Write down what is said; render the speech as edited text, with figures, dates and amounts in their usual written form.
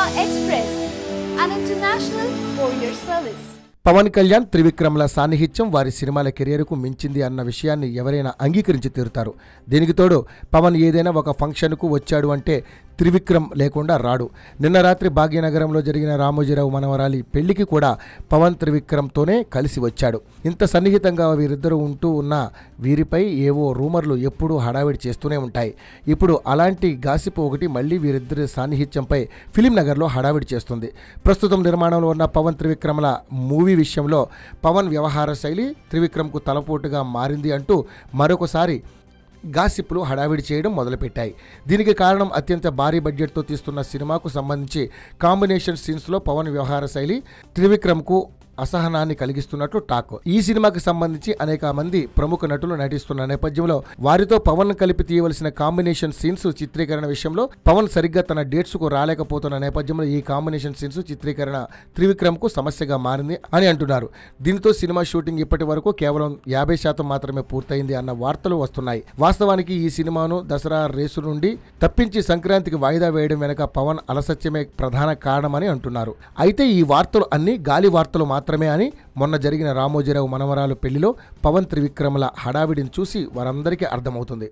Express, an international courier service. Pawan Kalyan త్రివిక్రమ్ల సాన్నిహిత్యం వారి సినిమాల కెరియర్కు మించింది అన్న విషయాన్ని ఎవరైనా అంగీకరించి తీరుతారు. దీనికి తోడు పవన్ ఏదైనా ఒక ఫంక్షన్కు వచ్చాడు అంటే త్రివిక్రమ్ లేకుండా రాడు. నిన్న రాత్రి భాగ్యనగరంలో జరిగిన రామోజీరావు మనవరాలి పెళ్లికి కూడా పవన్ త్రివిక్రమ్తోనే కలిసి వచ్చాడు. ఇంత సన్నిహితంగా వీరిద్దరూ ఉంటూ ఉన్న వీరిపై ఏవో రూమర్లు ఎప్పుడూ హడావిడి చేస్తూనే ఉంటాయి. ఇప్పుడు అలాంటి గాసిప్ ఒకటి మళ్ళీ వీరిద్దరి సాన్నిహిత్యంపై ఫిలిం నగర్లో హడావిడి చేస్తుంది. ప్రస్తుతం నిర్మాణంలో ఉన్న పవన్ త్రివిక్రమ్ల మూవీ విషయంలో పవన్ వ్యవహార శైలి త్రివిక్రమ్కు తలపోటుగా మారింది అంటూ మరొకసారి గాసిప్లు హడావిడి చేయడం మొదలుపెట్టాయి. దీనికి కారణం అత్యంత భారీ బడ్జెట్తో తీస్తున్న సినిమాకు సంబంధించి కాంబినేషన్ సీన్స్లో పవన్ వ్యవహార శైలి త్రివిక్రమ్కు అసహనాన్ని కలిగిస్తున్నట్లు టాక్. ఈ సినిమాకి సంబంధించి అనేక మంది ప్రముఖ నటులు నటిస్తున్న నేపథ్యంలో వారితో పవన్ కలిపి తీయవలసిన కాంబినేషన్ సీన్స్ చిత్రీకరణ విషయంలో పవన్ సరిగ్గా తన డేట్స్కు రాలేకపోతున్న నేపథ్యంలో ఈ కాంబినేషన్ సీన్స్ చిత్రీకరణ త్రివిక్రమ్కు సమస్యగా మారింది అని అంటున్నారు. దీంతో సినిమా షూటింగ్ ఇప్పటి వరకు కేవలం 50% మాత్రమే పూర్తయింది అన్న వార్తలు వస్తున్నాయి. వాస్తవానికి ఈ సినిమాను దసరా రేసు నుండి తప్పించి సంక్రాంతికి వాయిదా వేయడం వెనక పవన్ అలసత్యమే ప్రధాన కారణమని అంటున్నారు. అయితే ఈ వార్తలు అన్ని గాలి వార్తలు మాత్రమే అని మొన్న జరిగిన రామోజీరావు మనవరాలు పెళ్లిలో పవన్ త్రివిక్రమ్ల హడావిడిని చూసి వారందరికీ అర్థమవుతుంది.